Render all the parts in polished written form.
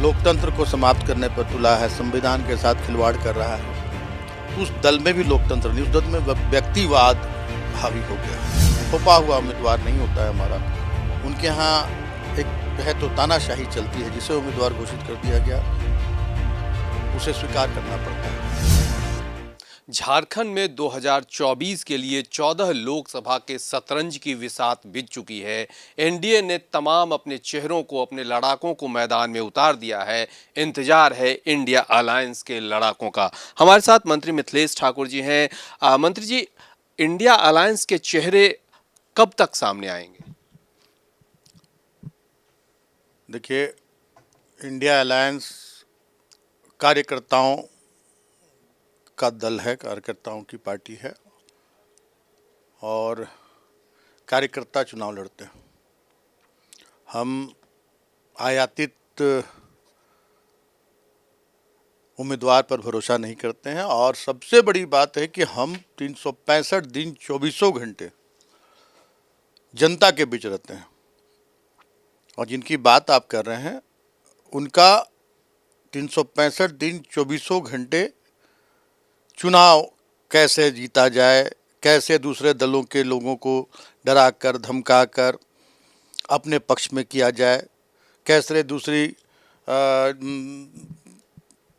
लोकतंत्र को समाप्त करने पर तुला है, संविधान के साथ खिलवाड़ कर रहा है। उस दल में भी लोकतंत्र नहीं, उस दल में व्यक्तिवाद हावी हो गया। थोपा हुआ उम्मीदवार नहीं होता है हमारा। उनके यहाँ एक है तो तानाशाही चलती है, जिसे उम्मीदवार घोषित कर दिया गया उसे स्वीकार करना पड़ता है। झारखंड में 2024 के लिए 14 लोकसभा के शतरंज की बिसात बीत चुकी है। एनडीए ने तमाम अपने चेहरों को, अपने लड़ाकों को मैदान में उतार दिया है। इंतजार है इंडिया अलायंस के लड़ाकों का। हमारे साथ मंत्री मिथिलेश ठाकुर जी हैं। मंत्री जी, इंडिया अलायंस के चेहरे कब तक सामने आएंगे? देखिए, इंडिया अलायंस कार्यकर्ताओं का दल है, कार्यकर्ताओं की पार्टी है और कार्यकर्ता चुनाव लड़ते हैं। हम आयातित उम्मीदवार पर भरोसा नहीं करते हैं और सबसे बड़ी बात है कि हम 365 दिन 24 घंटे जनता के बीच रहते हैं और जिनकी बात आप कर रहे हैं उनका 365 दिन 24 घंटे चुनाव कैसे जीता जाए, कैसे दूसरे दलों के लोगों को डरा कर धमका कर अपने पक्ष में किया जाए, कैसे दूसरी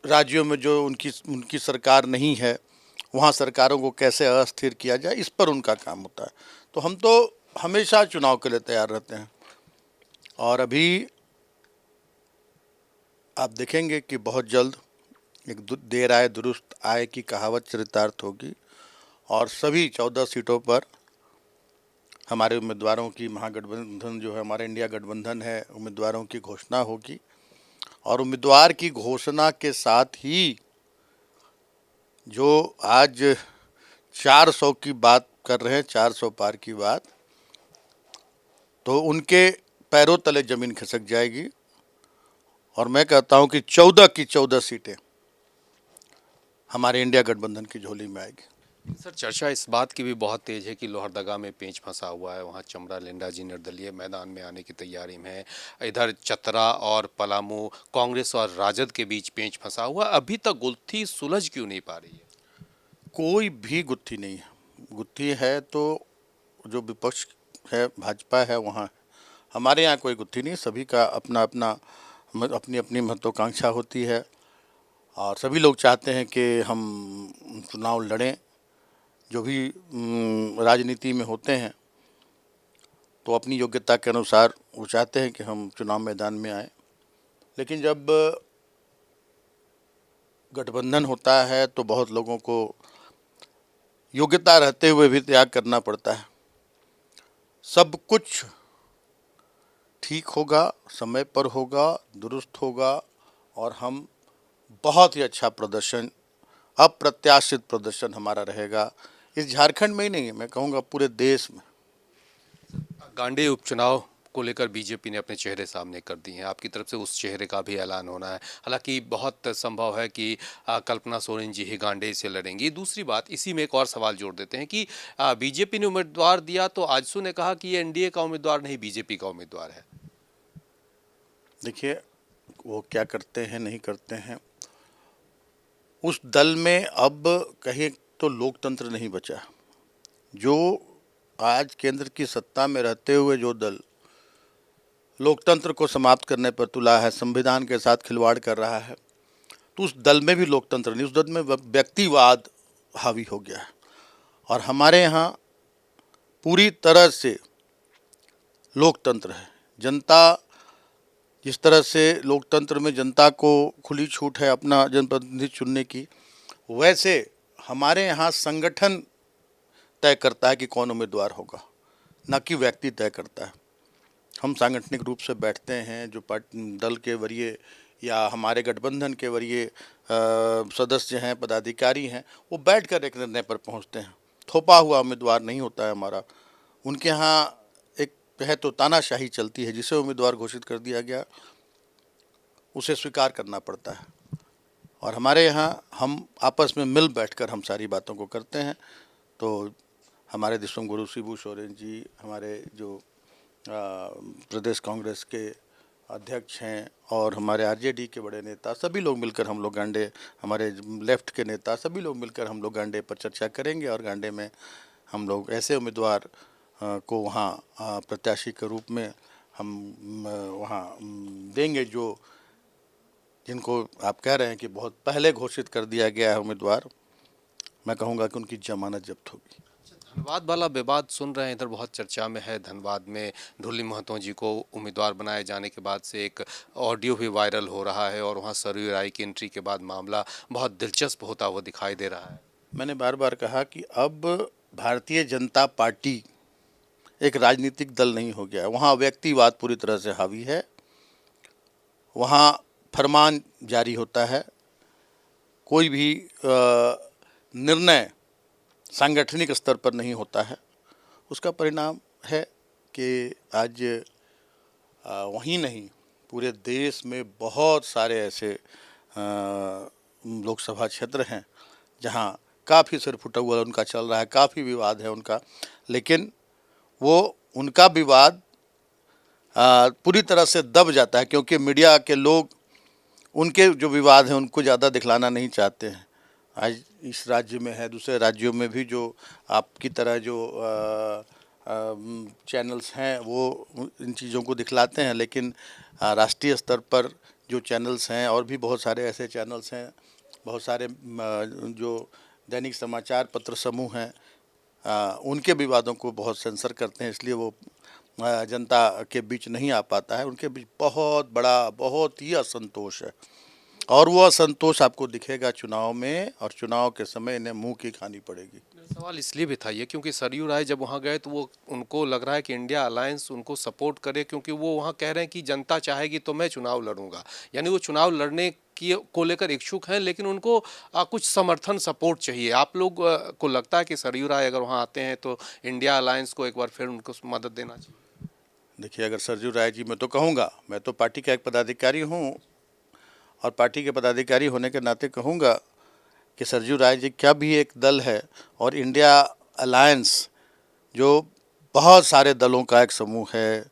राज्यों में जो उनकी सरकार नहीं है वहाँ सरकारों को कैसे अस्थिर किया जाए, इस पर उनका काम होता है। तो हम तो हमेशा चुनाव के लिए तैयार रहते हैं और अभी आप देखेंगे कि बहुत जल्द एक देर आए दुरुस्त आए की कहावत चरितार्थ होगी और सभी 14 सीटों पर हमारे उम्मीदवारों की, महागठबंधन जो है हमारा इंडिया गठबंधन है, उम्मीदवारों की घोषणा होगी और उम्मीदवार की घोषणा के साथ ही जो आज 400 की बात कर रहे हैं, 400 पार की बात, तो उनके पैरों तले जमीन खिसक जाएगी और मैं कहता हूं कि 14 की 14 सीटें हमारे इंडिया गठबंधन की झोली में आएगी। सर, चर्चा इस बात की भी बहुत तेज है कि लोहरदगा में पेंच फंसा हुआ है। वहाँ चमरा लेंडा जी निर्दलीय मैदान में आने की तैयारी में है। इधर चतरा और पलामू, कांग्रेस और राजद के बीच पेंच फंसा हुआ। अभी तक गुत्थी सुलझ क्यों नहीं पा रही है? कोई भी गुत्थी नहीं है। गुत्थी है तो जो विपक्ष है, भाजपा है, वहाँ है। हमारे यहाँ कोई गुत्थी नहीं, सभी का अपना अपना अपनी अपनी महत्वाकांक्षा होती है और सभी लोग चाहते हैं कि हम चुनाव लड़ें। जो भी राजनीति में होते हैं तो अपनी योग्यता के अनुसार वो चाहते हैं कि हम चुनाव मैदान में आए, लेकिन जब गठबंधन होता है तो बहुत लोगों को योग्यता रहते हुए भी त्याग करना पड़ता है। सब कुछ ठीक होगा, समय पर होगा, दुरुस्त होगा और हम बहुत ही अच्छा प्रदर्शन, अप्रत्याशित प्रदर्शन हमारा रहेगा। इस झारखंड में ही नहीं है, मैं कहूँगा पूरे देश में। गांडे उपचुनाव को लेकर बीजेपी ने अपने चेहरे सामने कर दिए हैं। आपकी तरफ से उस चेहरे का भी ऐलान होना है। हालांकि बहुत संभव है कि कल्पना सोरेन जी ही गांडे से लड़ेंगी। दूसरी बात, इसी में एक और सवाल जोड़ देते हैं कि बीजेपी ने उम्मीदवार दिया तो आजसू ने कहा कि ये एनडीए का उम्मीदवार नहीं, बीजेपी का उम्मीदवार है। देखिए, वो क्या करते हैं नहीं करते हैं, उस दल में अब कहीं तो लोकतंत्र नहीं बचा। जो आज केंद्र की सत्ता में रहते हुए जो दल लोकतंत्र को समाप्त करने पर तुला है, संविधान के साथ खिलवाड़ कर रहा है, तो उस दल में भी लोकतंत्र नहीं, उस दल में व्यक्तिवाद हावी हो गया है। और हमारे यहाँ पूरी तरह से लोकतंत्र है। जनता, जिस तरह से लोकतंत्र में जनता को खुली छूट है अपना जनप्रतिनिधि चुनने की, वैसे हमारे यहाँ संगठन तय करता है कि कौन उम्मीदवार होगा, न कि व्यक्ति तय करता है। हम सांगठनिक रूप से बैठते हैं, जो दल के वरीय या हमारे गठबंधन के वरीय सदस्य हैं, पदाधिकारी हैं, वो बैठकर एक निर्णय पर पहुंचते हैं। थोपा हुआ उम्मीदवार नहीं होता है हमारा। उनके यहाँ एक है तो तानाशाही चलती है, जिसे उम्मीदवार घोषित कर दिया गया उसे स्वीकार करना पड़ता है और हमारे यहाँ हम आपस में मिल बैठकर हम सारी बातों को करते हैं। तो हमारे विश्वम गुरु शिबू सोरेन जी, हमारे जो प्रदेश कांग्रेस के अध्यक्ष हैं और हमारे आरजेडी के बड़े नेता, सभी लोग मिलकर हम लोग गांडे, हमारे लेफ्ट के नेता, सभी लोग मिलकर हम लोग गांडे पर चर्चा करेंगे और गांडे में हम लोग ऐसे उम्मीदवार को वहाँ प्रत्याशी के रूप में हम वहाँ देंगे जो जिनको आप कह रहे हैं कि बहुत पहले घोषित कर दिया गया है उम्मीदवार। मैं कहूँगा कि उनकी जमानत जब्त होगी। धनबाद वाला विवाद सुन रहे हैं, इधर बहुत चर्चा में है। धनबाद में ढुली महतो जी को उम्मीदवार बनाए जाने के बाद से एक ऑडियो भी वायरल हो रहा है और वहाँ सरयू राय की एंट्री के बाद मामला बहुत दिलचस्प होता हुआ दिखाई दे रहा है। मैंने बार बार कहा कि अब भारतीय जनता पार्टी एक राजनीतिक दल नहीं हो गया, वहाँ व्यक्तिवाद पूरी तरह से हावी है। वहाँ फरमान जारी होता है, कोई भी निर्णय सांगठनिक स्तर पर नहीं होता है। उसका परिणाम है कि आज वहीं नहीं, पूरे देश में बहुत सारे ऐसे लोकसभा क्षेत्र हैं जहां काफ़ी सिर फुटा हुआ उनका चल रहा है, काफ़ी विवाद है उनका, लेकिन वो उनका विवाद पूरी तरह से दब जाता है क्योंकि मीडिया के लोग उनके जो विवाद हैं उनको ज़्यादा दिखलाना नहीं चाहते हैं। आज इस राज्य में है, दूसरे राज्यों में भी जो आपकी तरह जो चैनल्स हैं वो इन चीज़ों को दिखलाते हैं, लेकिन राष्ट्रीय स्तर पर जो चैनल्स हैं और भी बहुत सारे ऐसे चैनल्स हैं, बहुत सारे जो दैनिक समाचार पत्र समूह हैं, उनके विवादों को बहुत सेंसर करते हैं, इसलिए वो जनता के बीच नहीं आ पाता है। उनके बीच बहुत बड़ा, बहुत ही असंतोष है और वो असंतोष आपको दिखेगा चुनाव में, और चुनाव के समय इन्हें मुंह की खानी पड़ेगी। मेरा सवाल इसलिए भी था ये क्योंकि सरयू राय जब वहाँ गए तो वो उनको लग रहा है कि इंडिया अलायंस उनको सपोर्ट करे, क्योंकि वो वहाँ कह रहे हैं कि जनता चाहेगी तो मैं चुनाव लड़ूंगा। यानी वो चुनाव लड़ने की को लेकर इच्छुक हैं, लेकिन उनको कुछ समर्थन सपोर्ट चाहिए। आप लोग को लगता है कि सरयू राय अगर वहाँ आते हैं तो इंडिया अलायंस को एक बार फिर उनको मदद देना चाहिए? देखिए, अगर सरयू राय जी, मैं तो कहूँगा, मैं तो पार्टी का एक पदाधिकारी हूँ और पार्टी के पदाधिकारी होने के नाते कहूँगा कि सरयू राय जी क्या भी एक दल है और इंडिया अलायंस जो बहुत सारे दलों का एक समूह है,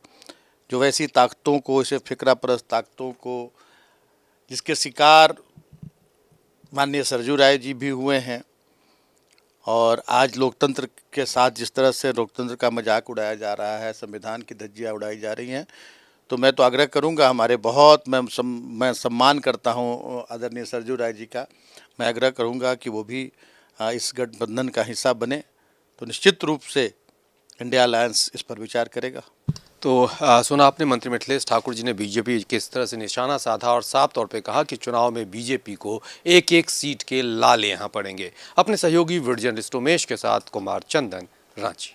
जो वैसी ताकतों को, इसे फिक्रापरस्त ताकतों को, जिसके शिकार माननीय सरयू राय जी भी हुए हैं, और आज लोकतंत्र के साथ जिस तरह से लोकतंत्र का मजाक उड़ाया जा रहा है, संविधान की धज्जियाँ उड़ाई जा रही हैं, तो मैं तो आग्रह करूंगा, हमारे बहुत मैं सम्मान करता हूं आदरणीय सरयू राय जी का, मैं आग्रह करूंगा कि वो भी इस गठबंधन का हिस्सा बने, तो निश्चित रूप से इंडिया अलायंस इस पर विचार करेगा। तो सुना आपने मंत्री मिथिलेश ठाकुर जी ने बीजेपी किस तरह से निशाना साधा और साफ तौर पे कहा कि चुनाव में बीजेपी को एक एक सीट के लाले यहाँ पड़ेंगे। अपने सहयोगी वीडियो जर्नलिस्ट उमेश के साथ कुमार चंदन, रांची।